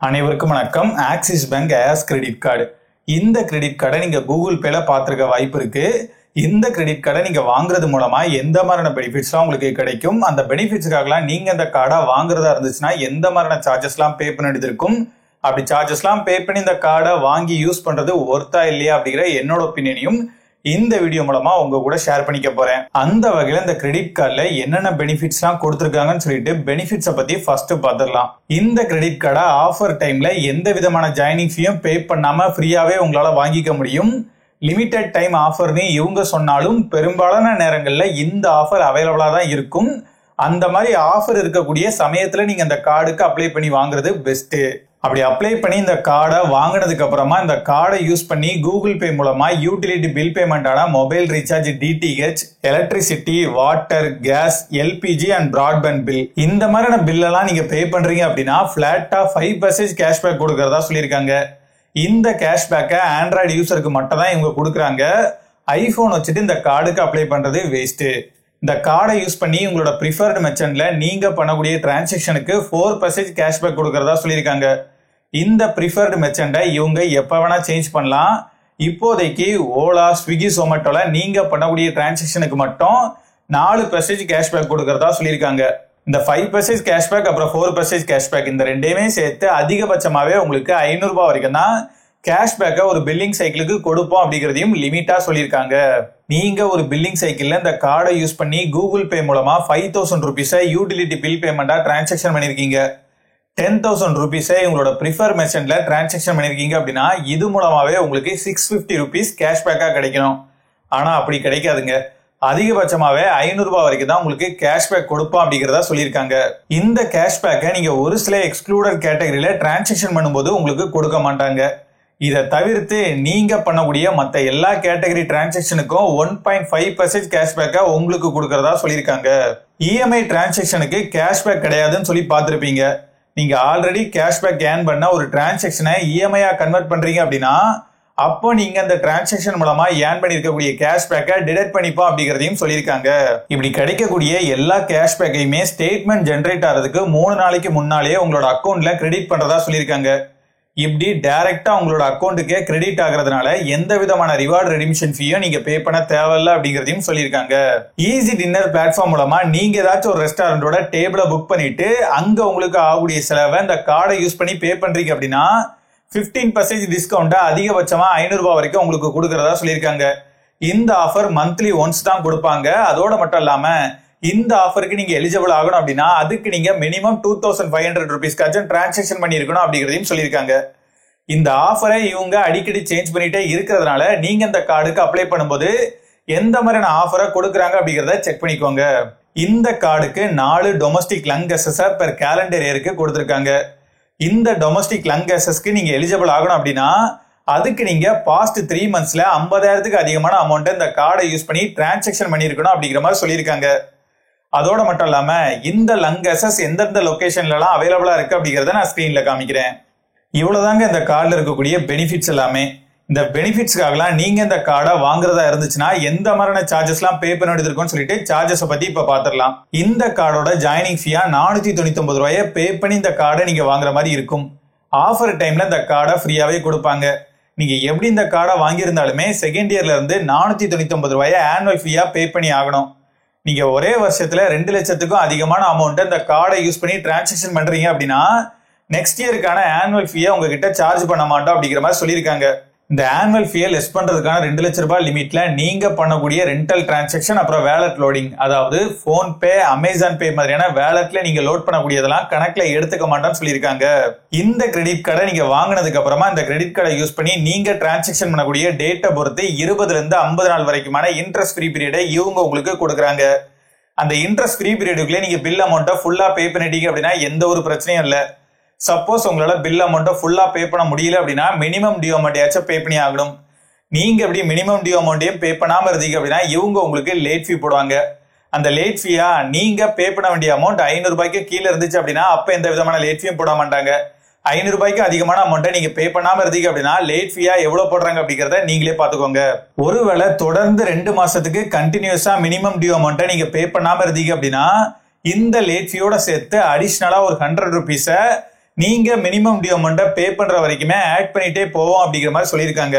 அனைவருக்கும் வணக்கம். Axis bank as credit card. இந்த கிரெடிட் கார்டை நீங்க கூகுள் பேல பார்த்துருக்க வாய்ப்பு இருக்கு. இந்த கிரெடிட் கார்டை நீங்க வாங்குறது மூலமா எந்த மாதிரியான பெனிஃபிட்ஸ்லாம் உங்களுக்கு கிடைக்கும், அந்த பெனிஃபிட்ஸ்க்காகலாம் நீங்க இந்த கார்டை வாங்குறதா இருந்துச்சுன்னா எந்த மாதிரியான சார்ஜஸ்லாம் பே பண்ண வேண்டியது இருக்கும், அப்படி சார்ஜஸ்லாம் பே பண்ணி இந்த கார்டை வாங்கி யூஸ் பண்றது ஒர்த்தா இல்லையா அப்படிங்கிற என்னோட ஒப்பீனியனையும் இந்த வீடியோ மூலமா உங்க கூட ஷேர் பண்ணிக்க போறேன். அந்த வகையில இந்த கிரெடிட் கார்டுல என்னென்ன பெனிஃபிட்ஸ் எல்லாம் கொடுத்திருக்காங்கன்னு சொல்லிட்டு பெனிஃபிட்ஸை பத்தி ஃபர்ஸ்ட் பார்த்துடலாம். இந்த கிரெடிட் கார்டை ஆஃபர் டைம்ல எந்த விதமான ஜாயினிங் ஃபீயும் பே பண்ணாம ஃப்ரீயாவே உங்களால வாங்கிக்க முடியும். லிமிடெட் டைம் ஆஃபர்னு இவங்க சொன்னாலும் பெரும்பாலான நேரங்கள்ல இந்த ஆஃபர் அவைலபிளா தான் இருக்கும். அந்த மாதிரி ஆஃபர் இருக்கக்கூடிய சமயத்துல நீங்க அந்த கார்டுக்கு அப்ளை பண்ணி வாங்குறது பெஸ்ட். அப்படி அப்ளை பண்ணி இந்த கார்டை வாங்கினதுக்கு அப்புறமா இந்த கார்டை யூஸ் பண்ணி கூகுள் பே மூலமா யூட்டிலிட்டி பில் பேமெண்டான mobile recharge, DTH, electricity, water, gas, LPG and broadband bill, இந்த மாதிரியான பில் எல்லாம் நீங்க பே பண்றீங்க அப்படின்னா பிளாட்டா 5% கேஷ்பேக் கொடுக்கறதா சொல்லியிருக்காங்க. இந்த கேஷ்பேக்கை ஆண்ட்ராய்டு யூசருக்கு மட்டும் தான் இவங்க கொடுக்குறாங்க. ஐபோன் வச்சுட்டு இந்த கார்டுக்கு அப்ளை பண்றது வேஸ்ட். இந்த கார்டை யூஸ் பண்ணி உங்களோட ப்ரிஃபர்டு மெர்ச்சன்ட்ல நீங்க பண்ணக்கூடிய டிரான்சாக்ஷனுக்கு 4% கேஷ்பேக் கொடுக்கறதா சொல்லியிருக்காங்க. இந்த ப்ரிஃபர்டு மெர்ச்சன்ட்டை இவங்க எப்ப வேணா சேஞ்ச் பண்ணலாம். இப்போதைக்கு ஓலா, ஸ்விக்கி, சொமேட்டோல நீங்க பண்ணக்கூடிய டிரான்சாக்ஷனுக்கு மட்டும் 4% கேஷ்பேக் கொடுக்கறதா சொல்லியிருக்காங்க. இந்த 5% கேஷ்பேக் அப்புறம் 4% கேஷ்பேக் இந்த ரெண்டையுமே சேர்த்து அதிகபட்சமாவே உங்களுக்கு 500 ரூபாய் வரைக்கும் தான் கேஷ்பேக்கை ஒரு பில்லிங் சைக்கிளுக்கு கொடுப்போம் அப்படிங்கிறதையும் லிமிட்டா சொல்லியிருக்காங்க. நீங்க ஒரு பில்லிங் சைக்கிள்ல இந்த கார்டை யூஸ் பண்ணி கூகுள் பே மூலமா 5000 ருபீஸை யூட்டிலிட்டி பில் பேமெண்டா டிரான்சாக்ஷன் பண்ணிருக்கீங்க, 10,000 ருபீஸை உங்களோட ப்ரிஃபர் மெர்ச்சன்ட்ல டிரான்சாக்ஷன் பண்ணிருக்கீங்க அப்படின்னா இது மூலமாவே உங்களுக்கு 650 ருபீஸ் கேஷ்பேக்கா கிடைக்கணும். ஆனா அப்படி கிடைக்காதுங்க. அதிகபட்சமாவே 500 ரூபாய் வரைக்கும் தான் உங்களுக்கு கேஷ்பேக் கொடுப்போம் அப்படிங்கிறதா சொல்லியிருக்காங்க. இந்த கேஷ்பேக்கை நீங்க ஒரு சில எக்ஸ்க்ளூடட் கேட்டகரியில டிரான்சாக்ஷன் பண்ணும்போது உங்களுக்கு கொடுக்க மாட்டாங்க. இதை தவிர்த்து நீங்க பண்ணக்கூடிய மற்ற எல்லா கேட்டகரி டிரான்சாக்ஷனுக்கும் 1.5% கேஷ்பேக்கை உங்களுக்கு கொடுக்கறதா சொல்லியிருக்காங்க. இஎம்ஐ டிரான்சாக்ஷனுக்கு கேஷ்பேக் கிடையாதுன்னு சொல்லி பார்த்திருப்பீங்க. நீங்க ஆல்ரெடி கேஷ்பேக் ஏர்ன் பண்ண ஒரு டிரான்சாக்ஷனை இஎம்ஐயா கன்வெர்ட் பண்றீங்க அப்படின்னா அப்போ நீங்க அந்த டிரான்சாக்ஷன் மூலமா ஏர்ன் பண்ணிருக்கக்கூடிய கேஷ்பேக்கை டிடெக்ட் பண்ணிப்போம் அப்படிங்கிறதையும் சொல்லியிருக்காங்க. இப்படி கிடைக்கக்கூடிய எல்லா கேஷ்பேக்கையுமே ஸ்டேட்மெண்ட் ஜென்ரேட் ஆகிறதுக்கு 3 நாளைக்கு முன்னாலேயே உங்களோட அக்கௌண்ட்ல கிரெடிட் பண்றதா சொல்லியிருக்காங்க. இப்படி டைரக்டா உங்களோட அக்கௌண்ட்டுக்கே கிரெடிட் ஆகிறதுனால எந்த விதமான ரிவார்டு ரெடிமிஷன் ஃபீயும் நீங்க பே பண்ண தேவையில்ல அப்படிங்கிறதையும் சொல்லியிருக்காங்க. ஈஸி டின்னர் பிளாட்ஃபார்ம் மூலமா நீங்க ஏதாச்சும் ஒரு ரெஸ்டாரண்டோட டேபிளை புக் பண்ணிட்டு அங்க உங்களுக்கு ஆகக்கூடிய செலவை இந்த கார்டை யூஸ் பண்ணி பே பண்றீங்க அப்படின்னா 15% டிஸ்கவுண்டா அதிகபட்சமா 500 ரூபாய் வரைக்கும் உங்களுக்கு கொடுக்கறதா சொல்லியிருக்காங்க. இந்த ஆஃபர் மந்த்லி ஒன்ஸ் தான் கொடுப்பாங்க. அதோட மட்டும் இல்லாம இந்த ஆஃபருக்கு நீங்க எலிஜிபிள் ஆகணும் அப்படின்னா அதுக்கு நீங்க மினிமம் 2500 ருபீஸ்க்காச்சும் டிரான்சாக்ஷன் பண்ணிருக்கணும் அப்படிங்கிறதையும் சொல்லியிருக்காங்க. இந்த ஆஃபரை இவங்க அடிக்கடி சேஞ்ச் பண்ணிட்டே இருக்கிறதுனால நீங்க இந்த கார்டுக்கு அப்ளை பண்ணும்போது எந்த மாதிரியான ஆஃபரை கொடுக்குறாங்க அப்படிங்கிறத செக் பண்ணிக்கோங்க. இந்த கார்டுக்கு 4 டொமஸ்டிக் லங் கெசஸை பெர் கேலண்டர் இயருக்கு கொடுத்துருக்காங்க. இந்த டொமஸ்டிக் லங் கெசஸ்க்கு நீங்க எலிஜிபிள் ஆகணும் அப்படின்னா அதுக்கு நீங்க பாஸ்ட் 3 மந்த்ஸ்ல 50,000க்கு அதிகமான அமௌண்ட் இந்த கார்டை யூஸ் பண்ணி டிரான்சாக்ஷன் பண்ணிருக்கணும் அப்படிங்கிற மாதிரி சொல்லியிருக்காங்க. அதோட மட்டும் இல்லாம இந்த லங் கெசஸ் எந்தெந்த லொகேஷன்ல எல்லாம் அவைலபிளா இருக்கு அப்படிங்கறத நான் ஸ்கிரீன்ல காமிக்கிறேன். இவ்வளவுதாங்க இந்த கார்டுல இருக்கக்கூடிய பெனிஃபிட்ஸ் எல்லாமே. இந்த பெனிஃபிட்ஸ்க்காகலாம் நீங்க இந்த கார்டை வாங்குறதா இருந்துச்சுன்னா எந்த மாதிரியான சார்ஜஸ் எல்லாம் பே பண்ண வேண்டியது இருக்கும்னு சொல்லிட்டு சார்ஜஸ் பத்தி இப்ப பாத்துடலாம். இந்த கார்டோட ஜாயினிங் ஃபீயா 499 ரூபாயை பே பண்ணி இந்த கார்டை நீங்க வாங்குற மாதிரி இருக்கும். ஆஃபர் டைம்ல இந்த கார்டை ஃப்ரீயாவே கொடுப்பாங்க. நீங்க எப்படி இந்த கார்டை வாங்கியிருந்தாலுமே செகண்ட் இயர்ல இருந்து 499 ரூபாயை ஆனுவல் ஃபீயா பே பண்ணி ஆகணும். நீங்க ஒரே வருஷத்துல 2 லட்சத்துக்கும் அதிகமான அமௌண்ட் இந்த கார்டை யூஸ் பண்ணி டிரான்சாக்ஷன் பண்றீங்க அப்படின்னா நெக்ஸ்ட் இயருக்கான ஆனுவல் ஃபீயை உங்ககிட்ட சார்ஜ் பண்ண மாட்டோம் அப்படிங்கிற மாதிரி சொல்லியிருக்காங்க. இந்த ஆனுவல் ஃபீயை லெஸ் பண்றதுக்கான 2 லட்சம் ரூபாய் லிமிட்ல நீங்க பண்ணக்கூடிய ரெண்டல் டிரான்சாக்ஷன் அப்புறம் வேலட் லோடிங், அதாவது போன் பே, அமேசான் பே மாதிரியான வேலட்ல நீங்க லோட் பண்ணக்கூடியதெல்லாம் கணக்குல எடுத்துக்க மாட்டோம்னு சொல்லியிருக்காங்க. இந்த கிரெடிட் கார்டை நீங்க வாங்கினதுக்கு அப்புறமா இந்த கிரெடிட் கார்டை யூஸ் பண்ணி நீங்க டிரான்சாக்ஷன் பண்ணக்கூடிய டேட்டை பொறுத்து 20 இருந்து 50 நாள் வரைக்குமான இன்ட்ரெஸ்ட் ஃப்ரீ பீரியடை இவங்க உங்களுக்கு கொடுக்குறாங்க. அந்த இன்ட்ரெஸ்ட் ஃப்ரீ பீரியடுக்குள்ளே நீங்க பில் அமௌண்ட்டை ஃபுல்லா பே பண்ணிட்டீங்க அப்படின்னா எந்த ஒரு பிரச்சனையும் இல்லை. சப்போஸ் உங்களால பில் அமௌண்ட்டை ஃபுல்லா பே பண்ண முடியல அப்படின்னா மினிமம் டியூ அமௌண்ட்டையாச்சும் பே பண்ணி ஆகணும். நீங்க எப்படி மினிமம் டியூ அமௌண்ட்டையும் பே பண்ணாம இருந்தீங்க அப்படின்னா இவங்க உங்களுக்கு லேட் ஃபீ போடுவாங்க. அந்த லேட் ஃபீயா நீங்க பே பண்ண வேண்டிய அமௌண்ட் 500 ரூபாய்க்கு கீழே இருந்துச்சு அப்படின்னா அப்ப எந்த விதமான லேட் ஃபீயும் போட மாட்டாங்க. 500 ரூபாய்க்கு அதிகமான அமௌண்ட்டை நீங்க பே பண்ணாம இருந்தீங்க அப்படின்னா லேட் ஃபீயா எவ்வளவு போடுறாங்க அப்படிங்கறத நீங்களே பாத்துக்கோங்க. ஒருவேளை தொடர்ந்து 2 மாசத்துக்கு கண்டினியூஸா மினிமம் டியூ அமௌண்ட்டை நீங்க பே பண்ணாம இருந்தீங்க அப்படின்னா இந்த லேட் ஃபீயோட சேர்த்து அடிஷனலா ஒரு 100 ருபீஸை நீங்க மினிமம் டியூ அமௌண்ட்டை பே பண்ற வரைக்குமே ஆட் பண்ணிட்டே போவோம் அப்படிங்கிற மாதிரி சொல்லியிருக்காங்க.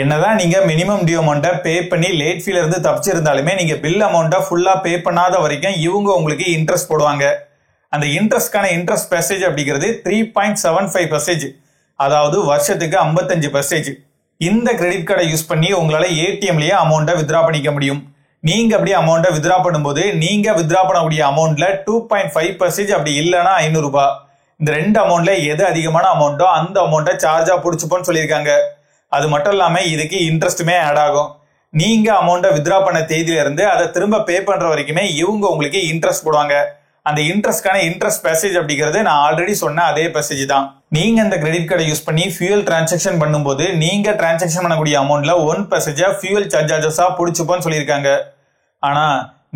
என்னதான் நீங்க மினிமம் டியூ அமௌண்ட்டை பே பண்ணி லேட் ஃபீல இருந்து தப்பிச்சிருந்தாலுமே நீங்க பில் அமௌண்ட்டை ஃபுல்லா பே பண்ணாத வரைக்கும் இவங்க உங்களுக்கு இன்ட்ரெஸ்ட் போடுவாங்க. அந்த இன்ட்ரெஸ்ட்கான இன்ட்ரெஸ்ட் பெர்சேஜ் அப்படிங்கிறது 3.75%, அதாவது வருஷத்துக்கு 55%. இந்த கிரெடிட் கார்டை யூஸ் பண்ணி உங்களால ஏடிஎம்லயே அமௌண்ட்டை வித்ரா பண்ணிக்க முடியும். நீங்க அப்படி அமௌண்ட்டை வித்ரா பண்ணும்போது நீங்க வித்ரா பண்ணக்கூடிய அமௌண்ட்ல 2.5% அப்படி இல்லைன்னா 500 ரூபாய். இந்த ரெண்டு அமௌண்ட்ல எது அதிகமான அமௌண்ட்டோ அந்த அமௌண்ட்டை சார்ஜா புடிச்சுப்போன்னு சொல்லியிருக்காங்க. அது மட்டும் இல்லாம இதுக்கு இன்ட்ரெஸ்ட்டுமே ஆட் ஆகும். நீங்க அமௌண்ட்டை வித்ரா பண்ண தேதியில இருந்து அதை திரும்ப பே பண்ற வரைக்குமே இவங்க உங்களுக்கு இன்ட்ரெஸ்ட் போடுவாங்க. அந்த இன்ட்ரெஸ்ட்கான இன்ட்ரெஸ்ட் பெர்சேஜ் அப்படிங்கிறது நான் ஆல்ரெடி சொன்ன அதே பெர்சேஜ் தான். நீங்க இந்த கிரெடிட் கார்டை யூஸ் பண்ணி ஃபியூல் டிரான்சாக்ஷன் பண்ணும்போது நீங்க டிரான்சாக்ஷன் பண்ணக்கூடிய அமௌண்ட்ல 1% ஃபியூல் சார்ஜஸா புடிச்சுப்போன்னு சொல்லியிருக்காங்க. ஆனா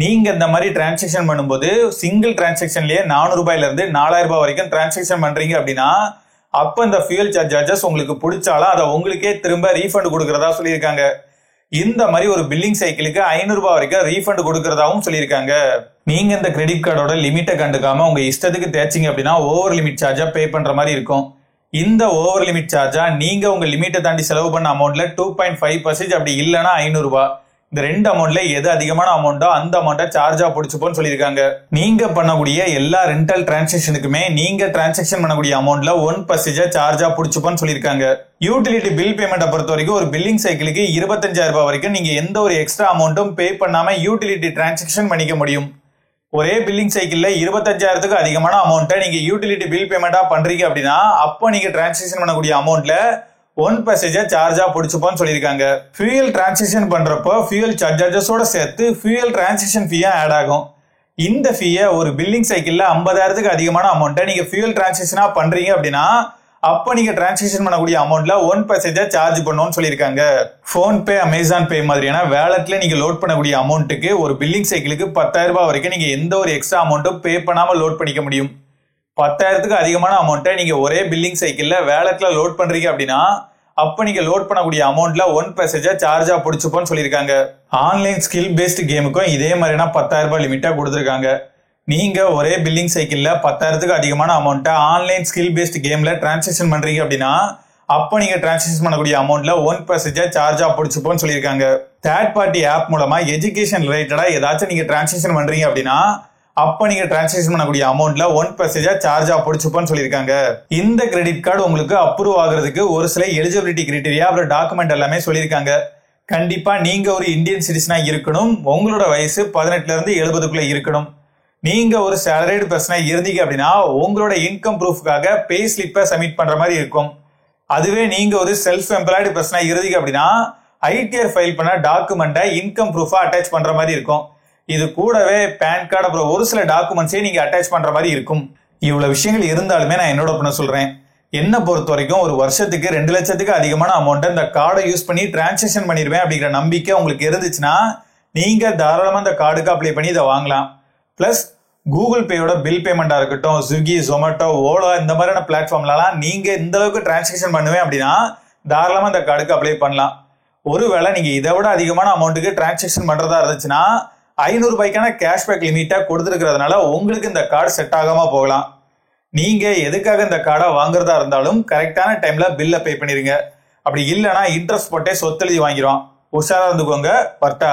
நீங்க இந்த மாதிரி டிரான்சாக்ஷன் பண்ணும்போது சிங்கிள் டிரான்சாக்ஷன்லயே 400 ரூபாயில இருந்து 4000 ரூபாய் வரைக்கும் டிரான்சாக்ஷன் பண்றீங்க அப்படின்னா அப்ப இந்த ஃபியூல் சார்ஜஸ் உங்களுக்கு பிடிச்சாலும் அதை உங்களுக்கே திரும்ப ரீஃபண்ட் கொடுக்கறதா சொல்லியிருக்காங்க. இந்த மாதிரி ஒரு பில்லிங் சைக்கிளுக்கு 500 ரூபாய் வரைக்கும் ரீஃபண்ட் கொடுக்கறதாவும் சொல்லியிருக்காங்க. நீங்க இந்த கிரெடிட் கார்டோட லிமிட்டை கண்டுக்காம உங்க இஷ்டத்துக்கு தேய்ச்சிங்க அப்படின்னா ஓவர் லிமிட் சார்ஜா பே பண்ற மாதிரி இருக்கும். இந்த ஓவர் லிமிட் சார்ஜா நீங்க உங்க லிமிட்டை தாண்டி செலவு பண்ண அமௌண்ட்ல 2.5% அப்படி இல்லைன்னா 500 ரூபாய். இந்த ரெண்டு அமௌண்ட்ல எது அதிகமான அமௌண்ட்டோ அந்த அமௌண்ட்டை சார்ஜா பிடிச்சுப்போன்னு சொல்லியிருக்காங்க. நீங்க பண்ணக்கூடிய எல்லா ரெண்டல் டிரான்சாக்ஷனுக்குமே நீங்க டிரான்சாக்ஷன் பண்ணக்கூடிய அமௌண்ட்ல 1% சார்ஜா பிடிச்சுப்போன்னு சொல்லியிருக்காங்க. யூட்டிலிட்டி பில் பேமெண்ட்டை பொறுத்த வரைக்கும் ஒரு பில்லிங் சைக்கிளுக்கு 25,000 ரூபாய் வரைக்கும் நீங்க எந்த ஒரு எக்ஸ்ட்ரா அமௌண்ட்டும் பே பண்ணாம யூட்டிலிட்டி டிரான்சாக்ஷன் பண்ணிக்க முடியும். ஒரே பில்லிங் சைக்கிள்ல 25,000க்கு அதிகமான அமௌண்ட்டை நீங்க யூட்டிலிட்டி பில் பேமெண்டா பண்றீங்க அப்படின்னா அப்போ நீங்க டிரான்சாக்ஷன் பண்ணக்கூடிய அமௌண்ட்ல 1% சார்ஜா பிடிச்சுப்போன்னு சொல்லியிருக்காங்க. ஃபியூயல் டிரான்சாக்ஷன் பண்றப்போ ஃபியூயல் சார்ஜஸோட சேர்த்து ஃபியூயல் டிரான்சாக்ஷன் ஃபீயா ஆட் ஆகும். இந்த ஃபீயை ஒரு பில்லிங் சைக்கிள்ல 50,000க்கு அதிகமான அமௌண்ட்டை நீங்க ஃபியூயல் டிரான்சாக்ஷனா பண்றீங்க அப்படின்னா அப்போ நீங்க டிரான்சாக்ஷன் பண்ணக்கூடிய அமௌண்ட்ல 1% சார்ஜ் பண்ணுவோம்னு சொல்லியிருக்காங்க. போன்பே, அமேசான் பே மாதிரியான வேலட்ல நீங்க லோட் பண்ணக்கூடிய அமௌண்ட்டுக்கு ஒரு பில்லிங் சைக்கிளுக்கு 10,000 ரூபாய் வரைக்கும் நீங்க எந்த ஒரு எக்ஸ்ட்ரா அமௌண்ட்டும் பே பண்ணாம லோட் பண்ணிக்க முடியும். 10,000க்கு அதிகமான அமௌண்ட்டை நீங்க ஒரே பில்லிங் சைக்கிள்ல வேலட்ல லோட் பண்றீங்க அப்படின்னா அப்ப நீங்க லோட் பண்ணக்கூடிய அமௌண்ட்ல 1% சார்ஜா பிடிச்சுப்போன்னு சொல்லியிருக்காங்க. ஆன்லைன் ஸ்கில் பேஸ்ட் கேமுக்கும் இதே மாதிரினா 10,000 ரூபாய் லிமிட்டா கொடுத்துருக்காங்க. நீங்க ஒரே பில்லிங் சைக்கிள்ல 10,000க்கு அதிகமான அமௌண்ட்டை ஆன்லைன் ஸ்கில் பேஸ்ட் கேம்ல டிரான்சாக்ஷன் பண்றீங்க அப்படின்னா அப்ப நீங்க டிரான்சாக்ஷன் பண்ணக்கூடிய அமௌண்ட்ல 1% சார்ஜா பிடிச்சுப்போன்னு சொல்லியிருக்காங்க. தேர்ட் பார்ட்டி ஆப் மூலமா எஜுகேஷன் ரிலேட்டடா ஏதாச்சும் நீங்க டிரான்சாக்ஷன் பண்றீங்க அப்படின்னா அப்ப நீங்க டிரான்சாக்ஷன் பண்ணக்கூடிய அமௌண்ட்ல 1% சார்ஜா பிடிச்சுப்போன்னு சொல்லியிருக்காங்க. இந்த கிரெடிட் கார்டு உங்களுக்கு அப்ரூவ் ஆகுறதுக்கு ஒரு சில எலிஜிபிலிட்டி கிரைட்டீரியா அப்புறம் டாக்குமெண்ட் எல்லாமே சொல்லியிருக்காங்க. கண்டிப்பா நீங்க ஒரு இந்தியன் சிட்டிசனா இருக்கணும். உங்களோட வயசு 18ல இருந்து 70க்குள்ள இருக்கணும். நீங்க ஒரு சேலரிடு பர்சனா இருந்தீங்க அப்படின்னா உங்களோட இன்கம் ப்ரூஃப்காக பே ஸ்லிப்பை சப்மிட் பண்ற மாதிரி இருக்கும். அதுவே நீங்க ஒரு செல்ஃப் எம்ப்ளாய்டு பர்சனா இருந்தீங்க அப்படின்னா ஐடிஆர் ஃபைல் பண்ண டாக்குமெண்ட்டை இன்கம் ப்ரூஃபா அட்டாச் பண்ற மாதிரி இருக்கும். இது கூடவே பேன் கார்டு அப்புறம் ஒரு சில டாக்குமெண்ட்ஸையும் நீங்க அட்டாச் பண்ற மாதிரி இருக்கும். இவ்வளவு விஷயங்கள் இருந்தாலுமே நான் என்னோட பண்ண சொல்றேன். என்ன பொறுத்த வரைக்கும் ஒரு வருஷத்துக்கு 2 லட்சத்துக்கு அதிகமான அமௌண்ட் இந்த கார்டை யூஸ் பண்ணி டிரான்சாக்ஷன் பண்ணிடுவேன் அப்படிங்கிற நம்பிக்கை உங்களுக்கு இருந்துச்சுன்னா நீங்க தாராளமா இந்த கார்டுக்கு அப்ளை பண்ணி இதை வாங்கலாம். பிளஸ் கூகுள் பேயோட பில் பேமெண்டா இருக்கட்டும், ஸ்விக்கி, ஜொமேட்டோ, ஓலா இந்த மாதிரியான பிளாட்ஃபார்ம்லாம் நீங்க இந்த அளவுக்கு டிரான்சாக்ஷன் பண்ணுவேன் அப்படின்னா தாராளமா இந்த கார்டுக்கு அப்ளை பண்ணலாம். ஒருவேளை நீங்க இதை விட அதிகமான அமௌண்ட்டுக்கு டிரான்சாக்ஷன் பண்றதா இருந்துச்சுன்னா 500 ரூபாய்க்கான கேஷ்பேக் லிமிட்டா கொடுத்துருக்கிறதுனால உங்களுக்கு இந்த கார்டு செட் ஆகாம போகலாம். நீங்க எதுக்காக இந்த கார்டை வாங்குறதா இருந்தாலும் கரெக்டான டைம்ல பில்ல பே பண்ணிருங்க. அப்படி இல்லைன்னா இன்ட்ரெஸ்ட் போட்டே சொத்தெழுதி வாங்கிடுவான். உஷாரா இருந்துக்கோங்க. பர்ட்டா.